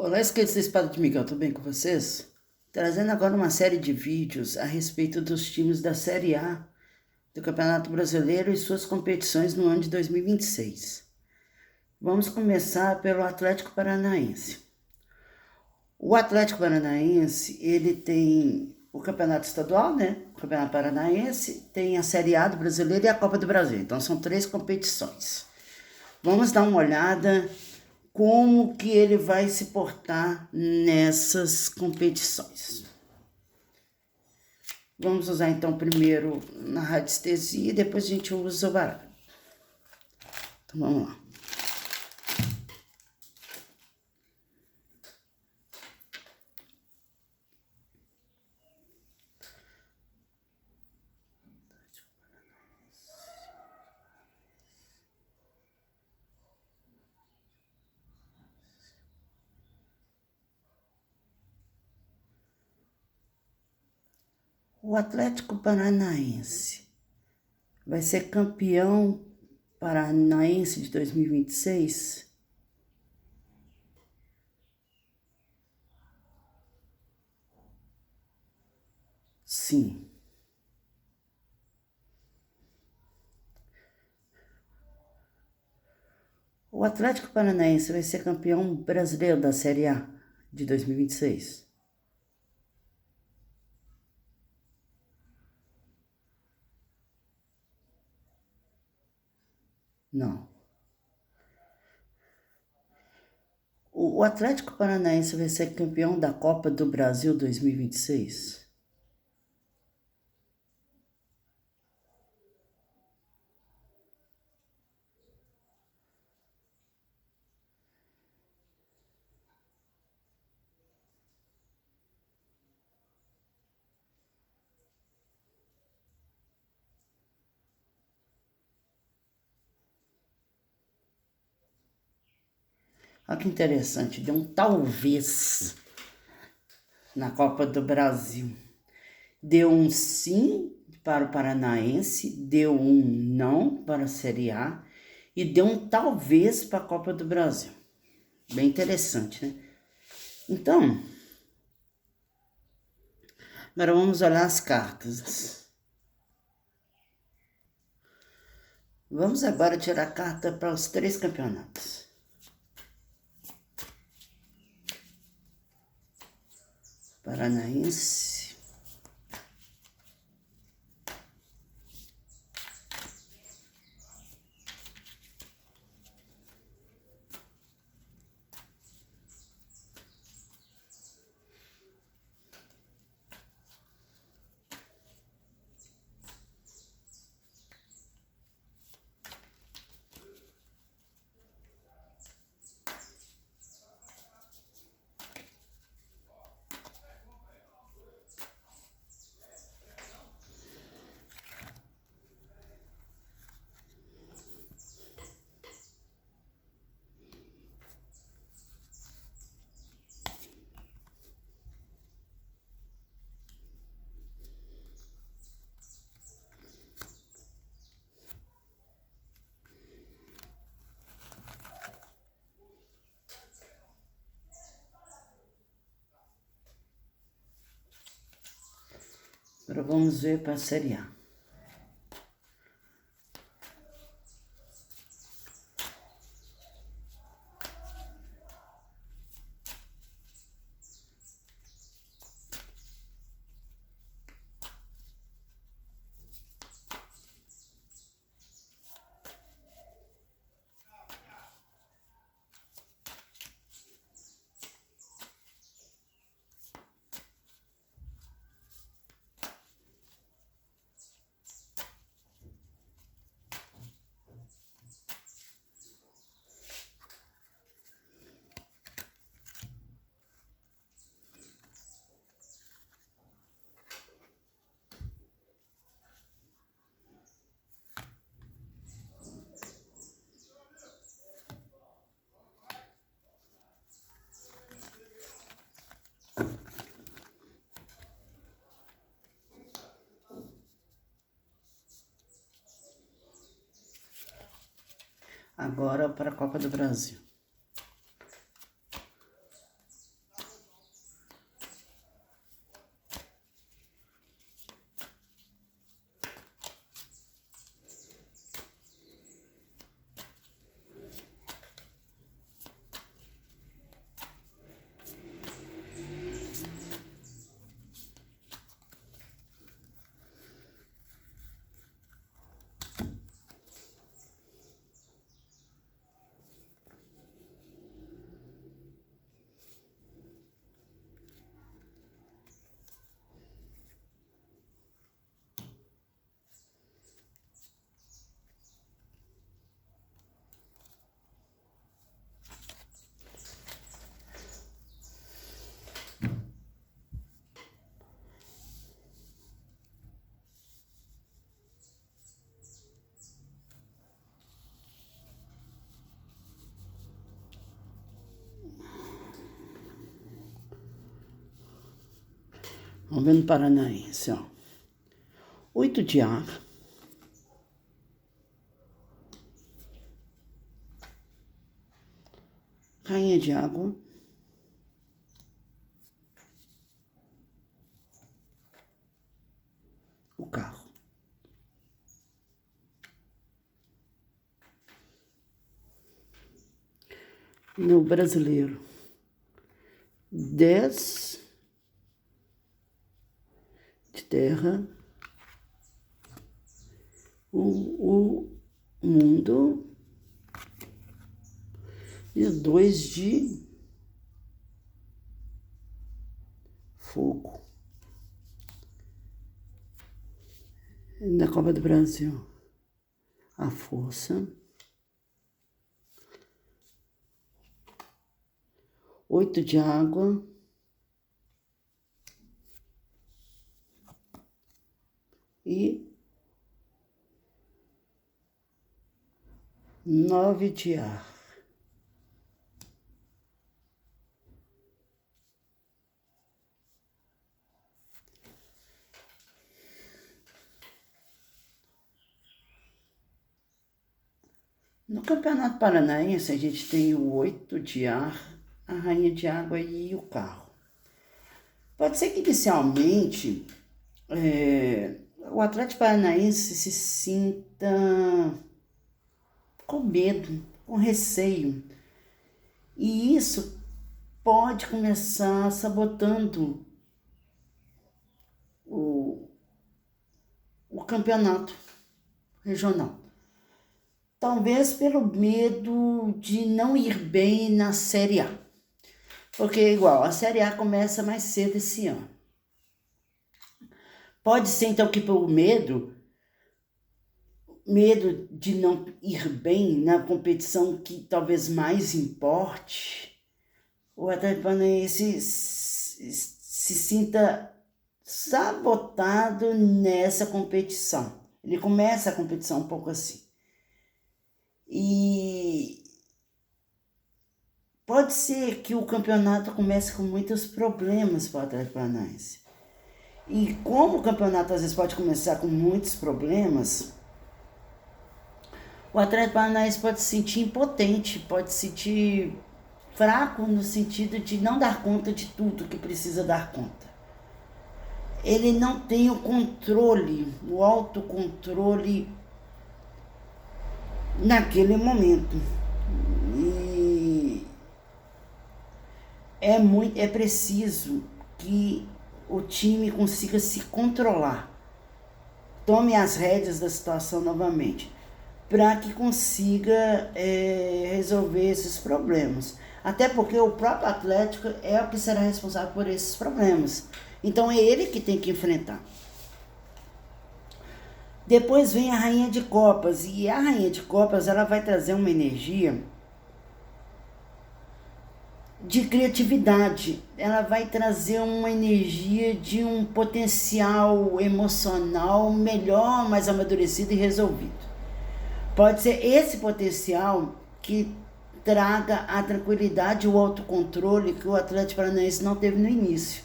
Olá, inscritos da Espada de Miguel, tudo bem com vocês? Trazendo agora uma série de vídeos a respeito dos times da Série A do Campeonato Brasileiro e suas competições no ano de 2026. Vamos começar pelo Atlético Paranaense. O Atlético Paranaense, ele tem o Campeonato Estadual, né? O Campeonato Paranaense, tem a Série A do Brasileiro e a Copa do Brasil. Então são 3 competições. Vamos dar uma olhada como que ele vai se portar nessas competições. Vamos usar então primeiro na radiestesia e depois a gente usa o baralho. Então vamos lá. O Atlético Paranaense vai ser campeão paranaense de 2026? Sim. O Atlético Paranaense vai ser campeão brasileiro da Série A de 2026? Não. O Atlético Paranaense vai ser campeão da Copa do Brasil 2026? Olha que interessante, deu um talvez na Copa do Brasil. Deu um sim para o Paranaense, deu um não para a Série A e deu um talvez para a Copa do Brasil. Bem interessante, né? Então, agora vamos olhar as cartas. Vamos agora tirar a carta para os 3 campeonatos. Paranaense. Agora vamos ver para a Série A. Agora para a Copa do Brasil. Vamos ver no Paranaense, ó. 8 de ar. Rainha de água. O carro. No brasileiro. 10 de terra. O mundo. E 2 de fogo. Na Copa do Brasil, a força. 8 de água. E 9 de ar. No Campeonato Paranaense, a gente tem o 8 de ar, a Rainha de Água e o carro. Pode ser que inicialmente o Atlético Paranaense se sinta com medo, com receio. E isso pode começar sabotando o campeonato regional. Talvez pelo medo de não ir bem na Série A. Porque, igual, a Série A começa mais cedo esse ano. Pode ser, então, que por medo de não ir bem na competição que talvez mais importe, o Atlético Paranaense se sinta sabotado nessa competição. Ele começa a competição um pouco assim. E pode ser que o campeonato comece com muitos problemas para o Atlético Paranaense. E como o campeonato às vezes pode começar com muitos problemas, o Atlético Paranaense pode se sentir impotente, pode se sentir fraco no sentido de não dar conta de tudo que precisa dar conta. Ele não tem o controle, o autocontrole naquele momento. E é preciso que o time consiga se controlar, tome as rédeas da situação novamente, para que consiga resolver esses problemas. Até porque o próprio Atlético é o que será responsável por esses problemas. Então é ele que tem que enfrentar. Depois vem a Rainha de Copas. E a Rainha de Copas, ela vai trazer uma energia de criatividade. Ela vai trazer uma energia de um potencial emocional melhor, mais amadurecido e resolvido. Pode ser esse potencial que traga a tranquilidade e o autocontrole que o Atlético Paranaense não teve no início.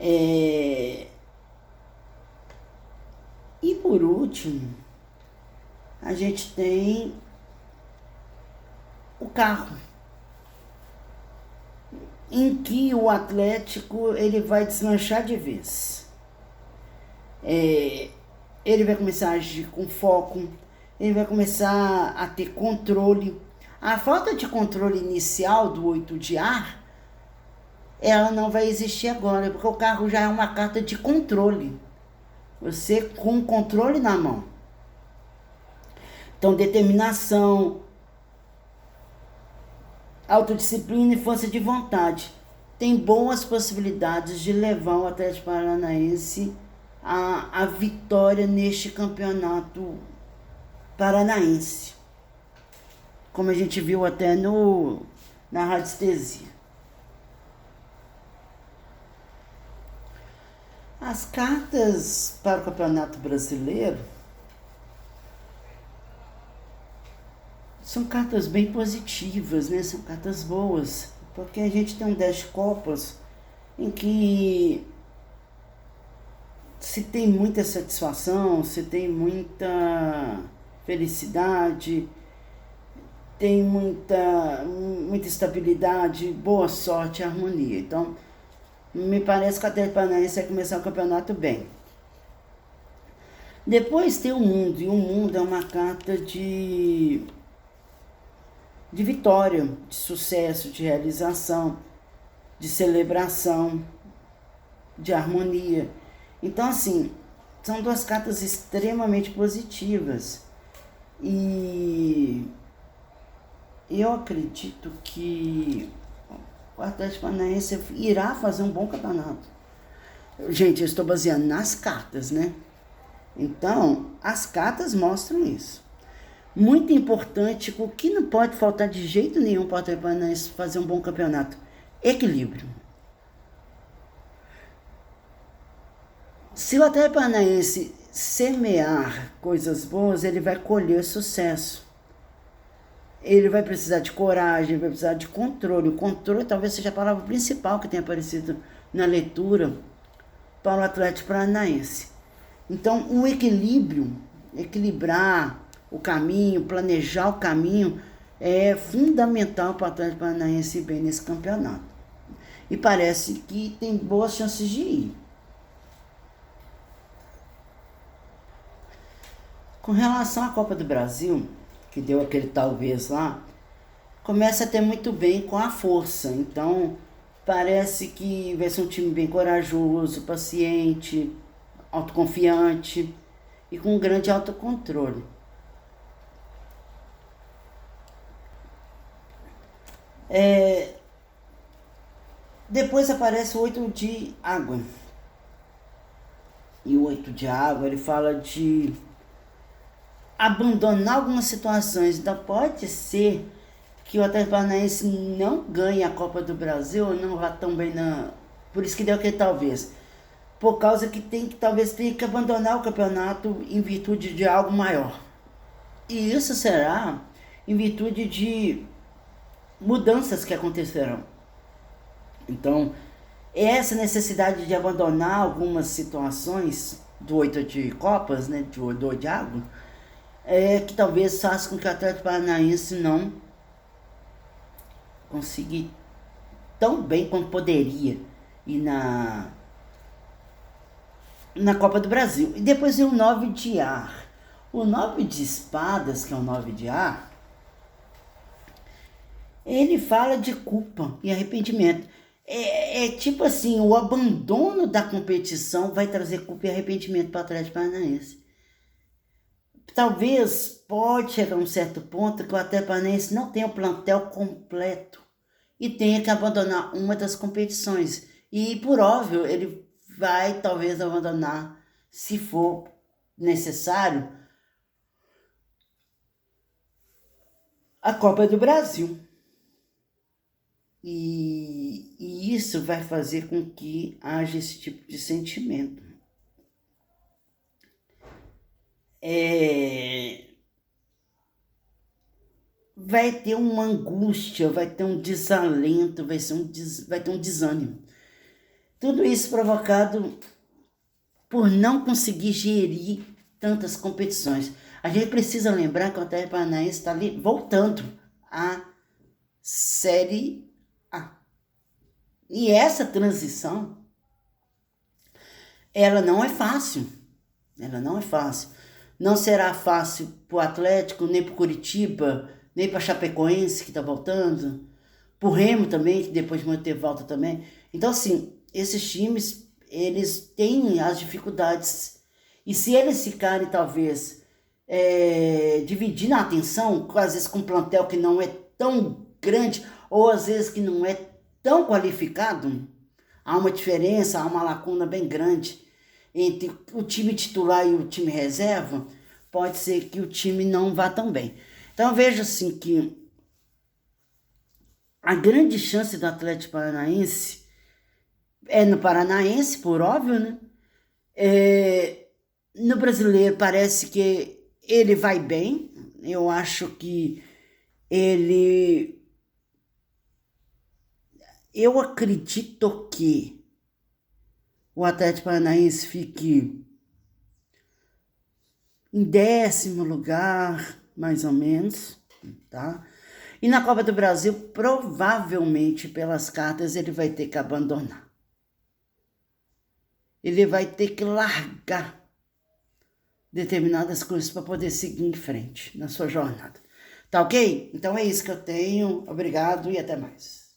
E por último, a gente tem o carro, em que o Atlético ele vai deslanchar de vez. Ele vai começar a agir com foco, ele vai começar a ter controle. A falta de controle inicial do 8 de ar, ela não vai existir agora, porque o carro já é uma carta de controle. Você com o controle na mão. Então, determinação, autodisciplina e força de vontade. Tem boas possibilidades de levar o Atlético Paranaense a vitória neste campeonato paranaense. Como a gente viu até na radiestesia. As cartas para o Campeonato Brasileiro são cartas bem positivas, né? São cartas boas, porque a gente tem um 10 de copas em que se tem muita satisfação, se tem muita felicidade, tem muita estabilidade, boa sorte e harmonia. Então, me parece que o Atlético Paranaense vai começar o campeonato bem. Depois tem o mundo, e o mundo é uma carta de vitória, de sucesso, de realização, de celebração, de harmonia. Então, assim, são duas cartas extremamente positivas. E eu acredito que o Atlético Paranaense irá fazer um bom campeonato. Gente, eu estou baseando nas cartas, né? Então, as cartas mostram isso. Muito importante, o que não pode faltar de jeito nenhum para o Atlético Paranaense fazer um bom campeonato: equilíbrio. Se o Atlético Paranaense semear coisas boas, ele vai colher sucesso. Ele vai precisar de coragem, vai precisar de controle. O controle talvez seja a palavra principal que tenha aparecido na leitura para o Atlético Paranaense. Então, o equilíbrio, equilibrar o caminho, planejar o caminho, é fundamental para o Atlético Paranaense ir bem nesse campeonato. E parece que tem boas chances de ir. Com relação à Copa do Brasil, que deu aquele talvez lá, começa a ter muito bem com a força. Então, parece que vai ser um time bem corajoso, paciente, autoconfiante e com um grande autocontrole. Depois aparece o 8 de água. E o 8 de água, ele fala de abandonar algumas situações. Então pode ser que o Atlético Paranaense não ganhe a Copa do Brasil, ou não vá tão bem na... Por isso que deu aquele talvez. Por causa que talvez tenha que abandonar o campeonato em virtude de algo maior. E isso será em virtude de mudanças que acontecerão. Então, essa necessidade de abandonar algumas situações do 8 de Copas, né, do 8 de água, que talvez faça com que o Atlético Paranaense não consiga tão bem quanto poderia ir na Copa do Brasil. E depois vem o 9 de ar. O 9 de espadas, que é o 9 de ar, ele fala de culpa e arrependimento. É tipo assim, o abandono da competição vai trazer culpa e arrependimento para o Atlético Paranaense. Talvez pode chegar a um certo ponto que o Atlético Paranaense não tenha o plantel completo e tenha que abandonar uma das competições. E, por óbvio, ele vai talvez abandonar, se for necessário, a Copa do Brasil. E isso vai fazer com que haja esse tipo de sentimento. Vai ter uma angústia, vai ter um desalento, vai ter um desânimo. Tudo isso provocado por não conseguir gerir tantas competições. A gente precisa lembrar que o Atlético Paranaense está ali voltando à Série A. E essa transição, ela não é fácil. Ela não é fácil. Não será fácil para o Atlético, nem para o Curitiba, nem para a Chapecoense, que está voltando. Para o Remo também, que depois de muito tempo volta também. Então, assim, esses times, eles têm as dificuldades. E se eles ficarem, talvez, dividindo a atenção, às vezes com um plantel que não é tão grande, ou às vezes que não é tão qualificado, há uma diferença, há uma lacuna bem grande entre o time titular e o time reserva, pode ser que o time não vá tão bem. Então eu vejo assim que a grande chance do Atlético Paranaense é no Paranaense, por óbvio, né? No Brasileiro parece que ele vai bem. Eu acho que eu acredito que o Atlético Paranaense fique em 10º lugar, mais ou menos, tá? E na Copa do Brasil, provavelmente, pelas cartas, ele vai ter que abandonar. Ele vai ter que largar determinadas coisas para poder seguir em frente na sua jornada. Tá ok? Então é isso que eu tenho. Obrigado e até mais.